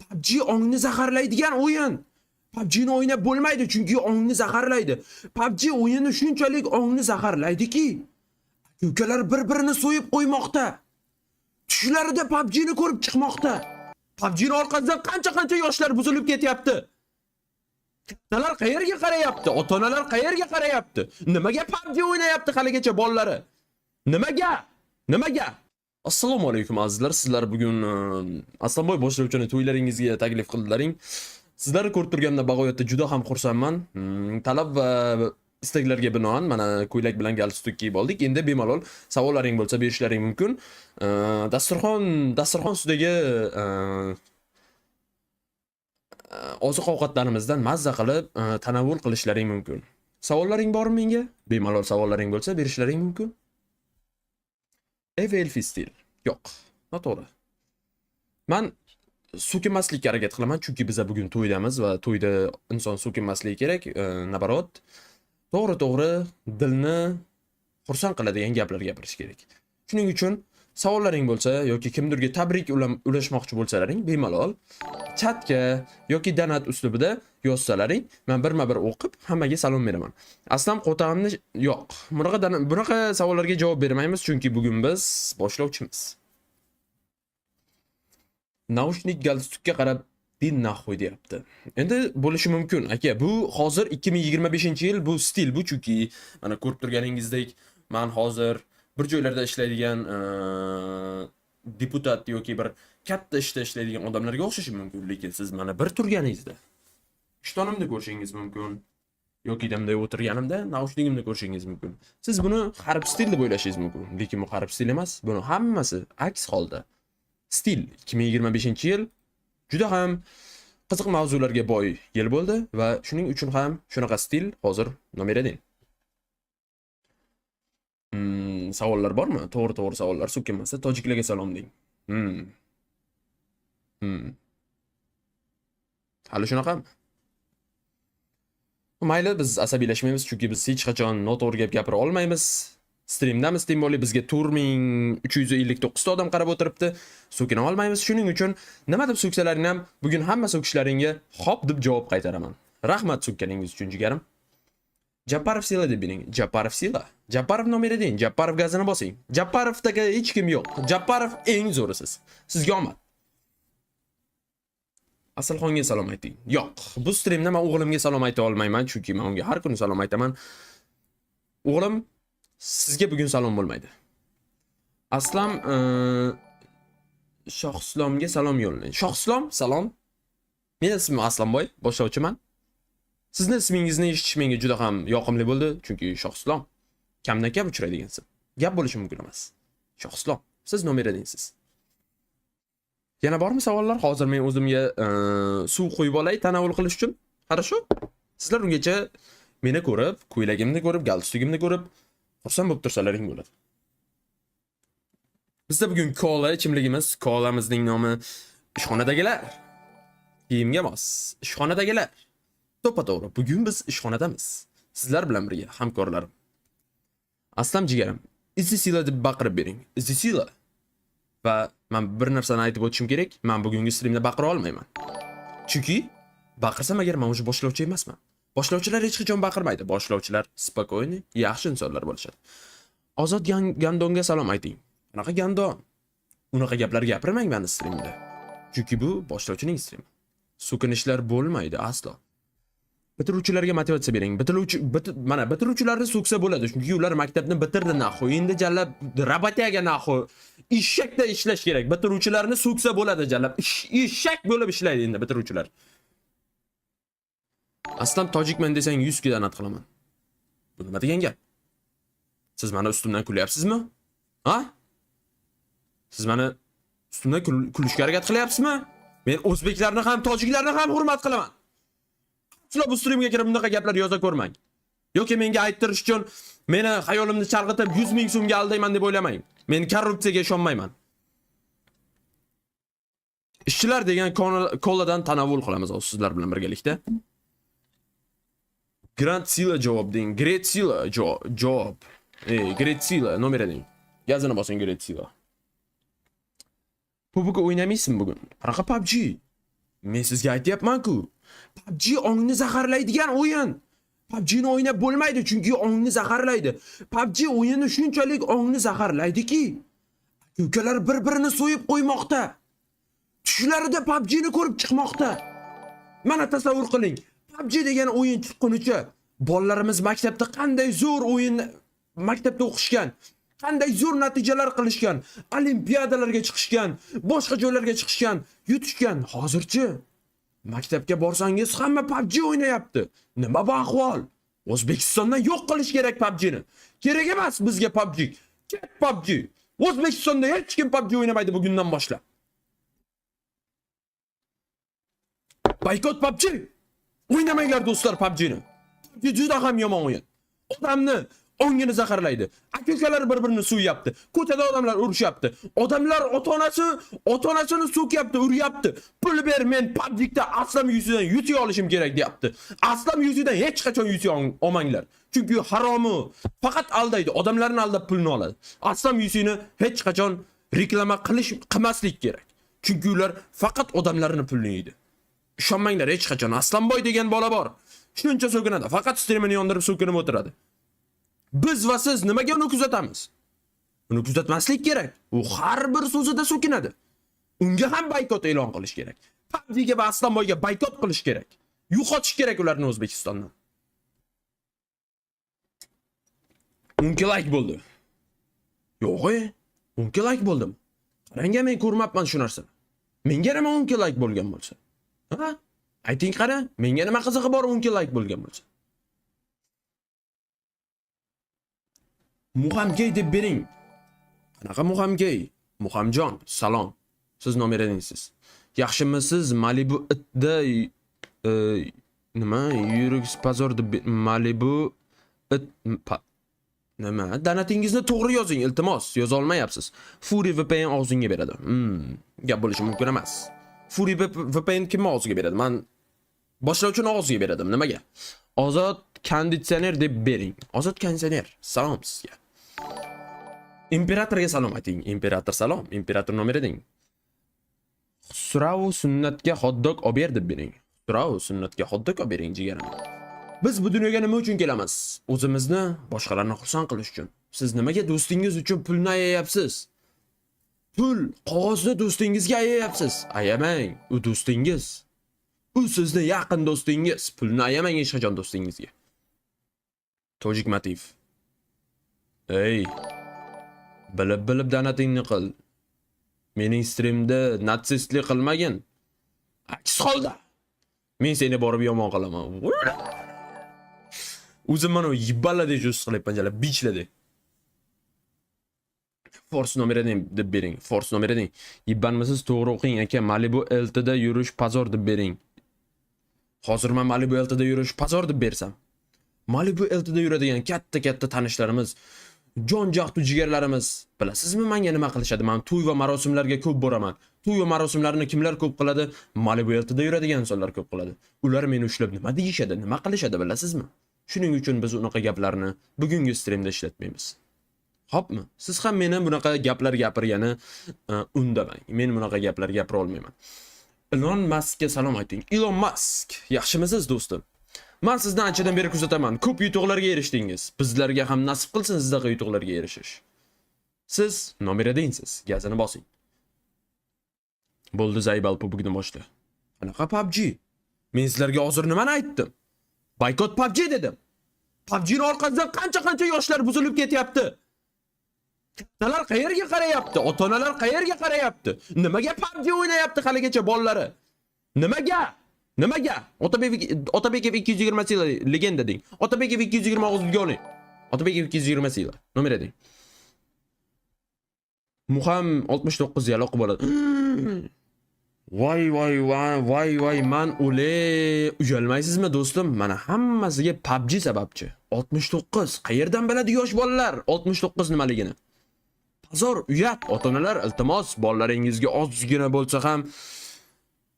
PUBG ongni zaharlaydigan o'yin. PUBG'ni o'ynab bo'lmaydi chunki ongni zaharlaydi. PUBG o'yini shunchalik ongni zaharlaydiki, ukalar bir-birini so'yib qo'ymoqda. Tushlarida PUBG'ni ko'rib chiqmoqda. PUBG'ning orqasidan qancha yoshlar buzilib ketyapti. Kattalar qayerga qarayapti? Ota-onalar qayerga qarayapti? Nimaga PUBG o'ynayapti haligacha bolalari? Nimaga? Assalomu alaykum azizlar. Sizlar bugun Aslanboy boshlovchini to'ylaringizga taklif qildilaring. Sizlarni ko'rib turganimda bag'oyatda juda ham xursandman. Talab va istaklarga binoan mana ko'ylak bilan galstuk kiyib oldik. Endi bemalol savollaring bo'lsa berishlaring mumkin. Dasturxon ustidagi oziq-ovqatlarimizdan mazza qilib tanovul qilishlaring mumkin. Savollaring bormi menga? Bemalol savollaring bo'lsa berishlaring mumkin. Elfi stil. Yo'q, noto'g'ri. Men so'kinmaslikka harakat qilaman chunki biz bugun to'ydamiz va to'yda inson so'kinmasligi kerak. Nabarot, to'g'ri dilni xursand qiladigan gaplar gapirish kerak. Shuning uchun savollaring bo'lsa yoki kimdirga tabrik ulashmoqchi bo'lsalaring, bemalol chatga yoki donat uslubida yozsalaring, men birma-bir o'qib hammaga salom beraman. Aslan qo'tag'imni yo'q. Bunaqa savollarga javob bermaymiz chunki bugun biz boshlovchimiz. Naushnik galstukka qarab din naxoy deyapti. Endi bo'lishi mumkin. Aka, bu hozir 2025-yil bu stil bu chunki mana ko'rib turganingizdek, men hozir bir joylarda ishlaydigan deputat yoki bir katta ishda ishlaydigan odamlarga o'xshashi mumkin, lekin siz mana bir turganingizda ishtonimni ko'rishingiz mumkin yoki damda o'tirganimda naushligimni ko'rishingiz mumkin. Siz buni harf stil deb o'ylashingiz mumkin, lekin bu harf stil emas. Buni hammasi aks holda. Stil 2025-yil juda ham qiziq mavzularga boy yil bo'ldi va shuning uchun ham shunaqa stil hozir nomer 1. Savollar bormi? To'g'ri savollar so'kinmasa tojiklarga salom deng. Hali shunaqami? Mayli, biz asabiylashmaymiz chunki biz hech qachon noto'g'ri gap gapira olmaymiz. Streamdamiz, temoli bizga 4359 ta odam qarab o'tiribdi. So'kina olmaymiz. Shuning uchun nima deb so'ksalaring ham bugun hamma so'kishlaringga hop deb javob qaytaraman. Rahmat so'kkaningiz uchun jigarim. Japarov sila deb bering. Japarov sila. Japarov nomer 1. Japarov gazini bosing. Japarovdagi hech kim yo'q. Japarov eng zo'risiz. Sizga omad. Asalxonga salom ayting. Yo'q, bu streamda men o'g'limga salom ayta olmayman chunki men unga har kuni salom aytaman. O'g'lim, sizga bugun salom bo'lmaydi. Aslam Shohislomga salom yo'llang. Shohislom, salom. Men ismim Aslanboy, boshlovchiman. Sizni ismingizni eshitish menga juda ham yoqimli bo'ldi, chunki Shohislom kamdan kam uchraydigansiz. Gap bo'lishi mumkin emas. Shohislom, siz nomer edingsiz. Yana bormi savollar? Hozir men o'zimga suv qo'yib olay tanovul qilish uchun. Qarashu. Sizlar ungacha meni ko'rib, ko'ylagimni ko'rib, galstukimni ko'rib xursand bo'lib tursalaring bo'ladi. Bizda bugun kola ichimligimiz, kolamizning nomi ishxonadagilar. Kiyimga mos, ishxonadagilar. To'g'ri, bugun biz ishxonadamiz. Sizlar bilan birga hamkorlarim. Aslam jigarim, izisila deb baqirib bering. Izisila. Va men bir narsani aytib o'tishim kerak. Men bugungi streamda baqira olmayman. Chunki baqirsam agar men o'sha boshlovchi emasman. Boshlovchilar hech qachon baqirmaydi. Boshlovchilar spokойni, yaxshi insonlar bo'lishadi. Ozod Gandonga salom ayting. Unaqa Gandon. Unaqa gaplar gapirmang meni streamda. Chunki bu boshlovchining streami. So'kinishlar bo'lmaydi aslo. Bitiruvchilarga motivatsiya bering. Mana bitiruvchilarni so'ksa bo'ladi, chunki ular maktabni bitirdi naxo. Endi jallab robotiyaga naxo. Ishakda ishlash kerak. Bitiruvchilarni so'ksa bo'ladi jallab. Ishak bo'lib ishlaydi endi bitiruvchilar. Aslan tojikman desang 100 ga donat qilaman. Bu nima degan gap? Siz meni ustimdan kulyapsizmi? Ha? Siz meni ustimdan kulishga harakat qilyapsizmi? Men o'zbeklarni ham, tojiklarni ham hurmat qilaman. Sizlar bu streamga kirib bunaqa gaplar yoza ko'rmang. Yoki menga ayttirish uchun meni xayolimni chalg'itib 100 ming so'mga aldayman deb o'ylamang. Men korrupsiyaga ishonmayman. Ishchilar degan koladan tanovul qilamiz sizlar bilan birgalikda. Grand Sila javob deng. Great Sila javob. Great Sila nomer deng. Gazini bosing Great Sila. PUBG o'ynamaysizmi bugun? Qanaqa PUBG? Men sizga aytyapman-ku. PUBG ongni zaharlaydigan o'yin. PUBG'ni o'ynab bo'lmaydi chunki ongni zaharlaydi. PUBG o'yini shunchalik ongni zaharlaydiki, ukalar bir-birini so'yib qo'ymoqda. Tushlarida PUBG'ni ko'rib chiqmoqda. Mana tasavvur qiling. PUBG degan o'yin chiqqunicha bolalarimiz maktabda qanday zo'r o'yin maktabda o'qishgan, qanday zo'r natijalar qilishgan, olimpiadalarga chiqishgan, boshqa joylarga chiqishgan, yutishgan. Hozirchi maktabga borsangiz hamma PUBG o'ynayapti. Nima bu ahvol? O'zbekistondan yo'q qilish kerak PUBG'ni. Kerak emas bizga PUBG. Ket PUBG. O'zbekistonda hech kim PUBG o'ynamaydi bugundan boshlab. Boykot PUBG. O'ynamanglar do'stlar PUBG'ni. PUBG juda ham yomon o'yin. Odamni ongini zaharlaydi. Aka-ukalar bir-birini so'yyapti. Ko'chada odamlar urushyapti. Odamlar ota-onasini so'kyapti, uryapti. Pul ber, men PUBG'da aslam yuzidan yuti olishim kerak deyapti. Aslam yuzidan hech qachon yuti olmanglar. Chunki haromi. Faqat aldaydi. Odamlarni aldab pulni oladi. Aslam yuzini hech qachon reklama qilmaslik kerak. Chunki ular faqat odamlarning pulini yeydi. Ishonmanglar hech qachon. Aslanboy degan bola bor. Shuncha so'kinadi. Faqat streamini yondirib so'kinib o'tiradi. Biz va siz nimaga uni kuzatamiz? Uni kuzatmaslik kerak. U har bir so'zida so'kinadi. Unga ham boykot e'lon qilish kerak. PUBG'ga va Aslanboyga boykot qilish kerak. Yo'qotish kerak ularni O'zbekistondan. Unga like bo'ldi. Yo'q-e, unga like bo'ldim. Qarangga men ko'rmabman shu narsani. Menga nima unga like bo'lgan bo'lsa? Ha? Ayting qara, menga nima qizig'i bor unga like bo'lgan bo'lsa? Muhamgey deb bering. Qanaqa Muhamgey? Muhamjon, salom. Siz nomeradingsiz. Yaxshimisiz? Malibu itda nima? Yurix Pazor deb Malibu it nima? Danatingizni to'g'ri yozing, iltimos. Yoza olmayapsiz. Fury VPN og'zingga beradi. Gap bo'lishi mumkin emas. Fury VPN kim og'ziga beradi? Men boshlovchini og'ziga beradim. Nimaga? Ozod konditsioner deb bering. Ozod konditsioner. Salom sizga. Imperatorga salom ayting. Imperator salom. Imperator nomer eding. Xusrav sunnatga hotdog olib ber deb bering. Xusrav sunnatga hotdog olib bering jigarim. Biz bu dunyoga nima uchun kelamiz? O'zimizni boshqalarni xursand qilish uchun. Siz nimaga do'stingiz uchun pulni ayayapsiz? Pul, qog'ozni do'stingizga ayayapsiz. Ayamang, u do'stingiz. U sizni yaqin do'stingiz. Pulni ayamang hech qachon do'stingizga. Tojik Mativ. Ey, bilib donatingni qil. Mening streamda natsistlik qilmagin. Aks holda men seni borib yomon qilaman. O'zim mana yibbalade juz qilib panjala bichladi. Force nomerading deb bering. Force nomerading. Yibbanmisiz to'g'ri o'qing aka. Malibu LTda yurish Pazor deb bering. Hozir men Malibu LTda yurish Pazor deb bersam. Malibu LTda yuradigan katta tanishlarimiz, jon jaqtu jigarlarimiz, bilasizmi menga nima qilishadi? Men to'y va marosimlarga ko'p boraman. To'y va marosimlarni kimlar ko'p qiladi? Malibu LTda yuradigan insonlar ko'p qiladi. Ular meni ushlab nima deyishadi? Nima qilishadi bilasizmi? Shuning uchun biz unaqa gaplarni bugungi streamda ishlatmaymiz. Xo'pmi? Siz ham meni bunaqa gaplar gapirgani undamang. Men bunaqa gaplar gapira olmayman. Elon Muskga salom ayting. Elon Musk, yaxshimisiz do'stim? Men sizni anchadan beri kuzataman. Ko'p yutuqlarga erishdingiz. Bizlarga ham nasib qilsin sizdaqa yutuqlarga erishish. Siz nomeradingsiz. Gazini bosing. Bo'ldi Zaybal PUBG'dan boshla. Qanaqa PUBG? Men sizlarga hozir nimani aytdim? Boykot PUBG dedim. PUBG'ning orqasidan qancha yoshlar buzilib ketyapti. Kattalar qayerga qarayapti? Ota-onalar qayerga qarayapti? Nimaga PUBG o'ynayapti haligacha bolalari? Nimaga? Otabekov 220 yil legenda deng. Otabekov 220 og'izga oling. Otabekov 220 yil. Nomer eding. Muham 69 yil o'qib bo'ladi. Voy, man uyalmaysizmi do'stim? Mana hammasiga PUBG sababchi. 69. Qayerdan biladi yosh bolalar 69 nimaligini? Pazor, uyat, ota-onalar, iltimos, bolalaringizga ozgina bo'lsa ham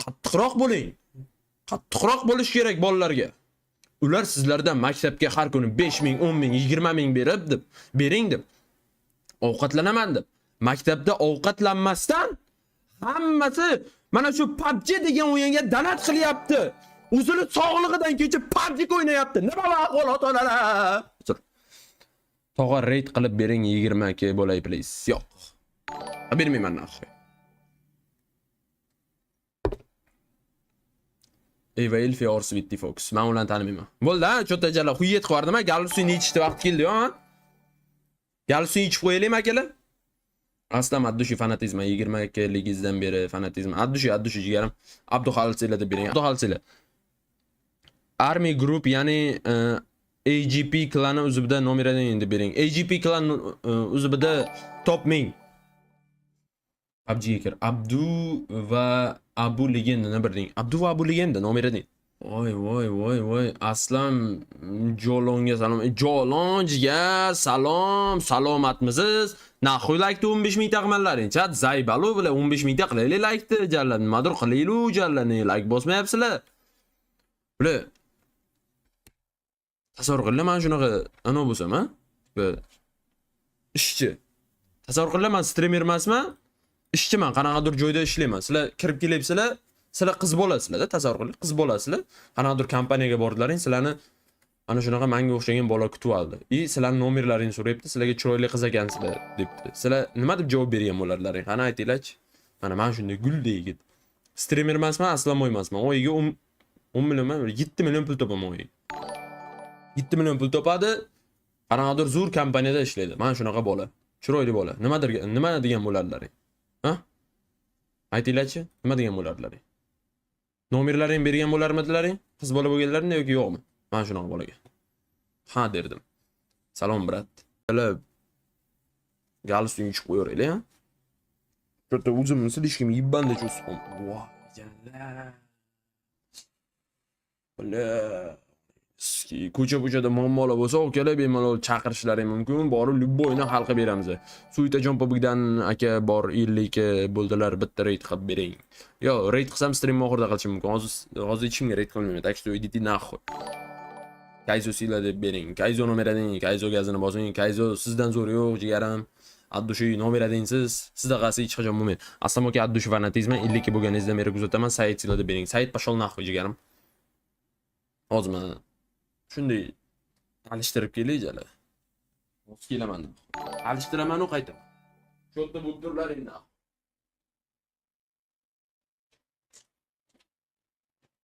qattiqroq bo'ling. Qattiqroq bo'lish kerak bolalarga. Ular sizlardan maktabga har kuni 5 ming, 10 ming, 20 ming bering deb. Ovqatlanaman deb. Maktabda ovqatlanmasdan hammasi Mana shu PUBG degan o'yinga donat qilyapti. O'zini sog'lig'idan kechib PUBG o'ynayapti. Nima ahvol otalar? Tog'a raid qilib bering 20 k bo'lay please. Yo'q. Bermayman naxoy. Eva Elfi or Sweetie Fox. Men ularni tanimayman. Bo'ldi, cho'ta jala xuyet qo'yardim, galsuyni ichishni vaqt keldi-ku, ha? Galsuyni ichib qo'yaylik akalar. Aslan Addushi fanatizm 20 k ligizdan beri fanatizm. Addushi jigarim. Abduxalsiylar deb bering. Abduxalsiylar. Army Group ya'ni AGP klani uzubida nomerdan endi bering. AGP klan uzubida top 1000. PUBG kir. Abdu va Abu Legendani birding. Abdu va Abu Legenda nomerdan. Voy. Aslan Jolonga salom. Jolon jigar, salom. Salomatmisiz? Naxoy like 15 ming taqmanlaring. Chat Zaybalo bilan 15 ming qilaylik like-ni jallan. Nimadir qilaylik jallanni. Like bosmayapsizlar. Bile tasavvur qilinglar, men shunaqa ana bo'lsam, ha? Ishchi. Tasavvur qilinglar, men streamer emasman. Ishchiman, qanaqadir joyda ishlayman. Sizlar kirib kelibsizlar, sizlar qiz bolasizlar-da, tasavvur qiling, qiz bolasizlar. Qanaqadir kompaniyaga bordilaring, sizlarni ana shunaqa menga o'xshagan bola kutib oldi. Sizlarning nomerlaringizni so'rayapti, sizlarga chiroyli qiz ekansizlar debdi. Sizlar nima deb javob bergan bo'larlaring? Qani aytinglar-chi. Mana men shunday gulday yigit. Streamer emasman, aslan mo'ymasman. Oyiga 10 million, 7 million pul topaman oyiga. 7 million pul topadi. Qanaqadir zo'r kompaniyada ishlaydi. Men shunaqa bola. Chiroyli bola. Nima degan bo'larlaring? Ha? Aytinglar-chi, nima degan bo'larlaring? Nomerlaring bergan bo'larmidilaring? Qiz bola bo'lganlaringda yoki yo'qmi? Men shunaqa bolaga. Ha derdim. Salom brat. Bilib galston ichib qo'yaylik, ha? Cho'ta o'zimni silishkim yibbanda cho'sqim. Voy, jalla. Bile. Ko'cha-ko'chada muammolar bo'lsa, okalar bemalol chaqirishlaring mumkin. Borib любойni hal qilib beramiz. Suytajon Pobigdan aka bor 50 k bo'ldilar, bitta raid qilib bering. Yo, raid qilsam stream oxirida qilishim mumkin. Hozir hech kimga raid qilmayman. Tak что идите нахуй. Kayzo sila deb bering. Kayzo nomerading, Kayzo gazini bosing. Kayzo sizdan zo'r yo'q, jigarim. Addushi nomeradingsiz, sizda qasi hech qachon bo'lmaydi. Aslan aka Addushi fanatizm 50 k bo'lganingizdan beri kuzataman. Sayt sila deb bering. Sayt pashol nahvoy jigarim. Hozir men shunday alishtirib kelay jala. O'z kelaman. Alishtiraman u qaytaman. Cho'tta bo'lib turlaringdan.